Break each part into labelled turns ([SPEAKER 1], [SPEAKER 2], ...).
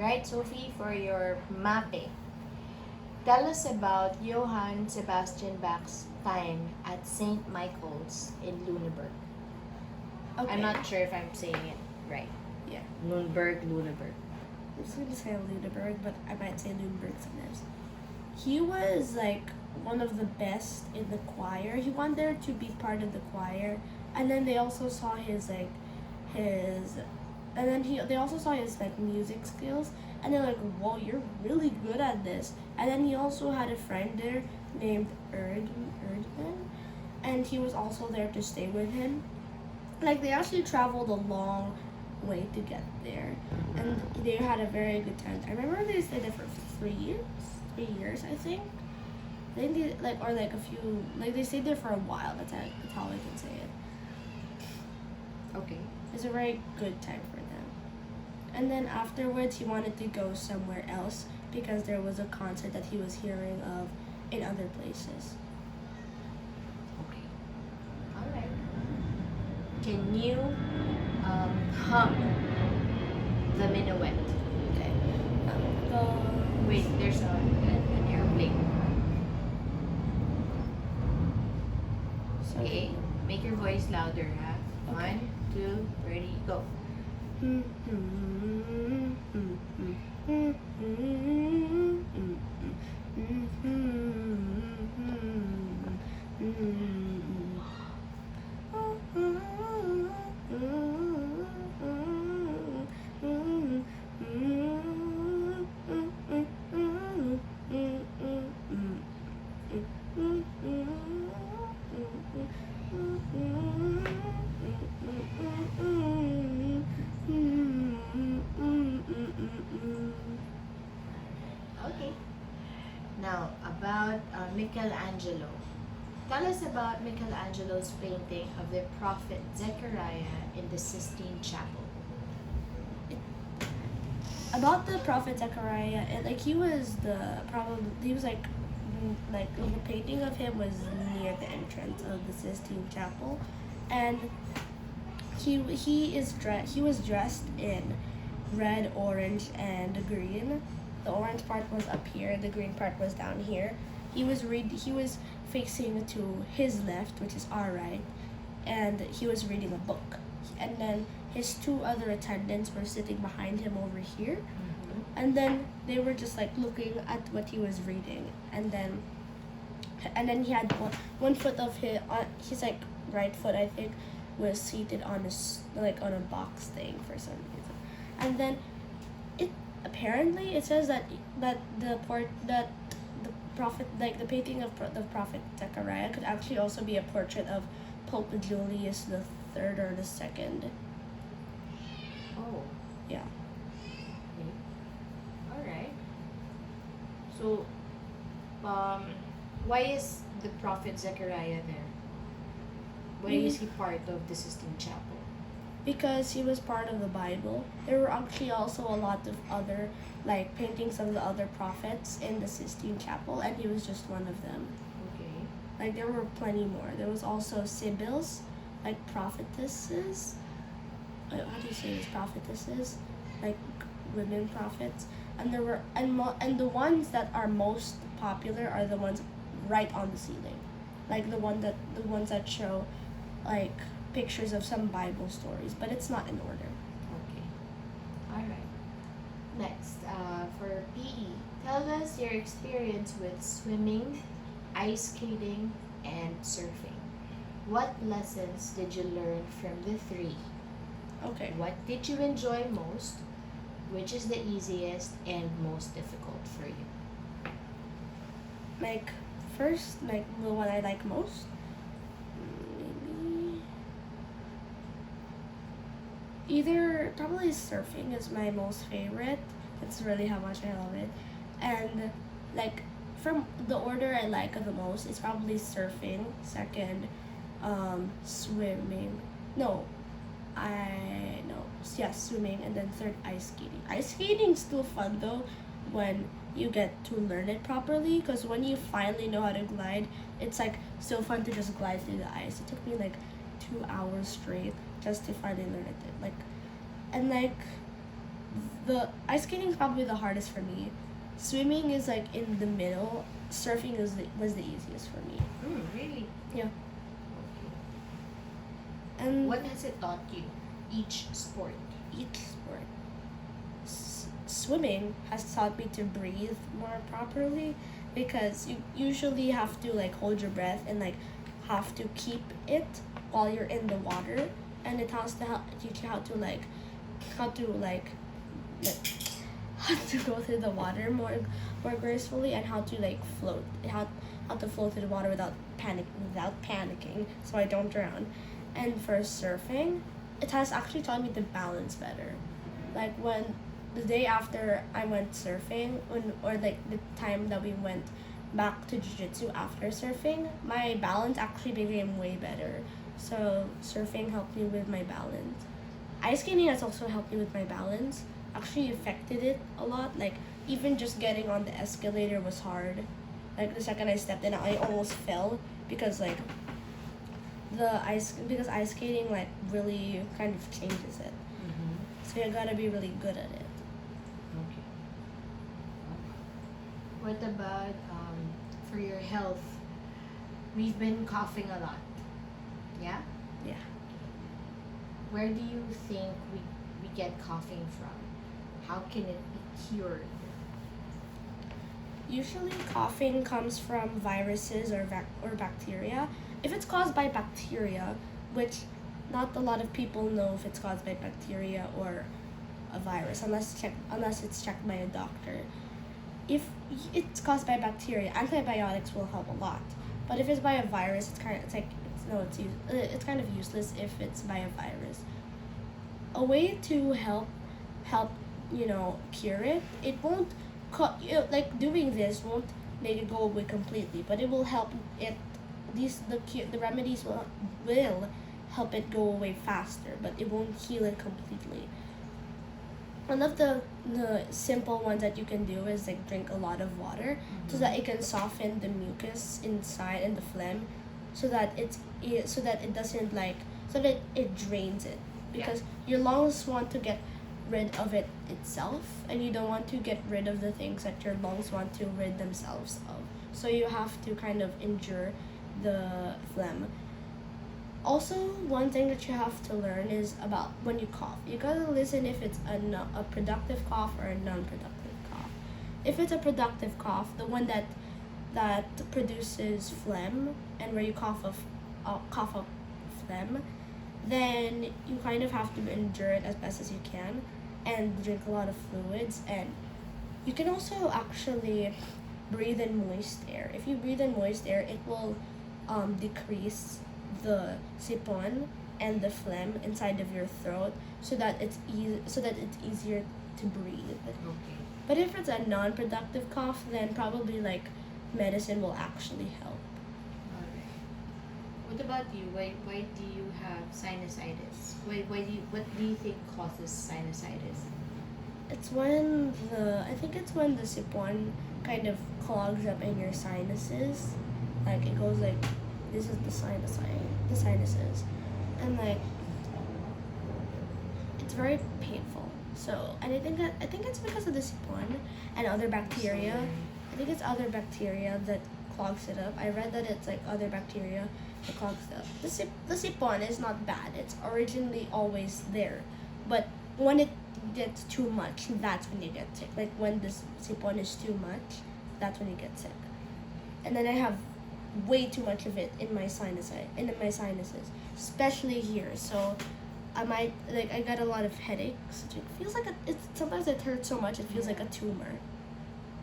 [SPEAKER 1] Alright, Sophie, for your MAPEH. Tell us about Johann Sebastian Bach's time at St. Michael's in Lüneburg.
[SPEAKER 2] Okay.
[SPEAKER 1] I'm not sure if I'm saying it right.
[SPEAKER 2] Yeah.
[SPEAKER 1] Lüneburg.
[SPEAKER 2] I'm just gonna say Lüneburg, but I might say Lüneburg sometimes. He was like one of the best in the choir. He went there to be part of the choir, and then they also saw his they also saw his like music skills, and they're like, "Whoa, you're really good at this." And then he also had a friend there named Erdman, and he was also there to stay with him. Like they actually traveled a long way to get there, and they had a very good time. I remember they stayed there for 3 years, I think. They did they stayed there for a while. That's how I can say it.
[SPEAKER 1] Okay.
[SPEAKER 2] It's a very good time for them. And then afterwards, he wanted to go somewhere else because there was a concert that he was hearing of in other places.
[SPEAKER 1] Okay. Alright. Can you hum the minuet?
[SPEAKER 2] Okay.
[SPEAKER 1] Wait, there's an airplane. Okay. Make your voice louder, ha?
[SPEAKER 2] Okay.
[SPEAKER 1] 1, 2, ready, go. Okay. Now, about Michelangelo. Tell us about Michelangelo's painting of the prophet Zechariah in the Sistine Chapel.
[SPEAKER 2] About the prophet Zechariah, he was the painting of him was near the entrance of the Sistine Chapel, and he was dressed in red, orange, and green. The orange part was up here, the green part was down here. He was facing to his left, which is our right, and he was reading a book. And then his two other attendants were sitting behind him over here. And then they were just like looking at what he was reading, and then he had one foot of his like right foot, I think, was seated on on a box thing for some reason. And then it says that the prophet, like the painting of the prophet Zechariah, could actually also be a portrait of Pope Julius the Third or the Second.
[SPEAKER 1] Oh.
[SPEAKER 2] Yeah.
[SPEAKER 1] Okay. Alright. So, why is the prophet Zechariah there? Why is he part of the Sistine Chapel?
[SPEAKER 2] Because he was part of the Bible. There were actually also a lot of other paintings of the other prophets in the Sistine Chapel, and he was just one of them.
[SPEAKER 1] Okay.
[SPEAKER 2] There were plenty more. There was also sibyls, prophetesses. How do you say this? Prophetesses, women prophets. And there were and the ones that are most popular are the ones right on the ceiling, the ones that show pictures of some Bible stories, but it's not in order.
[SPEAKER 1] Okay. Alright. Next, for PE, tell us your experience with swimming, ice skating, and surfing. What lessons did you learn from the three?
[SPEAKER 2] Okay.
[SPEAKER 1] What did you enjoy most? Which is the easiest and most difficult for you?
[SPEAKER 2] First, the one I like most, either probably surfing is my most favorite. That's really how much I love it. And from the order I like the most, it's probably surfing. Second, swimming. Swimming, and then third, ice skating. Ice skating's still fun though when you get to learn it properly, because when you finally know how to glide, it's so fun to just glide through the ice. It took me 2 hours straight just to finally learn it. the ice skating is probably the hardest for me. Swimming is like in the middle. Surfing was the easiest for me.
[SPEAKER 1] Really?
[SPEAKER 2] Yeah.
[SPEAKER 1] Okay.
[SPEAKER 2] And
[SPEAKER 1] What has it taught you? Each sport.
[SPEAKER 2] each sport. Swimming has taught me to breathe more properly because you usually have to like hold your breath and like have to keep it while you're in the water, and it has to teach you how to like how to like how to go through the water more gracefully, and how to like float how to float through the water without panicking so I don't drown. And for surfing, it has actually taught me to balance better. Like when the day after I went surfing, or like the time that we went back to jiu-jitsu after surfing, my balance actually became way better. So surfing helped me with my balance. Ice skating has also helped me with my balance. Actually affected it a lot. Like even just getting on the escalator was hard. Like the second I stepped in, I almost fell because like because ice skating like really kind of changes it. So you gotta be really good at it.
[SPEAKER 1] Okay. What about for your health? We've been coughing a lot. Yeah?
[SPEAKER 2] Yeah.
[SPEAKER 1] Where do you think we get coughing from? How can it be cured?
[SPEAKER 2] Usually, coughing comes from viruses or bacteria. If it's caused by bacteria, which not a lot of people know if it's caused by bacteria or a virus, unless it's checked by a doctor. If it's caused by bacteria, antibiotics will help a lot. But if it's by a virus, it's kind of useless if it's by a virus. A way to help cure it. It won't like doing this won't make it go away completely, but it will help it. The remedies will help it go away faster, but it won't heal it completely. One of the simple ones that you can do is like drink a lot of water, so that it can soften the mucus inside and the phlegm, so that it doesn't so that it drains it, because your lungs want to get rid of it itself, and you don't want to get rid of the things that your lungs want to rid themselves of. So you have to kind of endure the phlegm. Also, one thing that you have to learn is about when you cough. You gotta listen if it's a productive cough or a non-productive cough. If it's a productive cough, the one that produces phlegm, and where you cough up phlegm, then you kind of have to endure it as best as you can, and drink a lot of fluids. And you can also actually breathe in moist air. If you breathe in moist air, it will decrease the sipon and the phlegm inside of your throat, so that it's easier to breathe.
[SPEAKER 1] Okay.
[SPEAKER 2] But if it's a non-productive cough, then probably like medicine will actually help.
[SPEAKER 1] Alright. What about you? Why do you have sinusitis? What do you think causes sinusitis?
[SPEAKER 2] I think it's when the sipon kind of clogs up in your sinuses. Like it goes like, this is the sinuses, and like it's very painful. So, and I think it's because of the sipon and other bacteria. I think it's other bacteria that clogs it up. I read that it's like other bacteria that clogs it up. The sipon is not bad. It's originally always there, but when it gets too much, that's when you get sick. Like when this sipon is too much, that's when you get sick. And then I have way too much of it in my sinuses, especially here. So I got a lot of headaches. It feels like sometimes it hurts so much it feels like a tumor.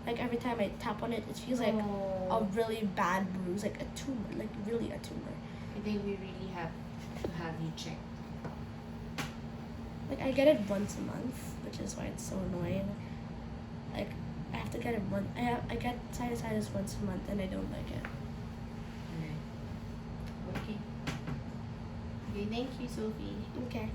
[SPEAKER 2] Like every time I tap on it, it feels like a really bad bruise, like a tumor, like really a tumor.
[SPEAKER 1] I think we really have to have you checked.
[SPEAKER 2] Like I get it once a month, which is why it's so annoying. Like I have to get it I get sinusitis once a month, and I don't like it.
[SPEAKER 1] Okay. Okay, thank you, Sophie.
[SPEAKER 2] Okay.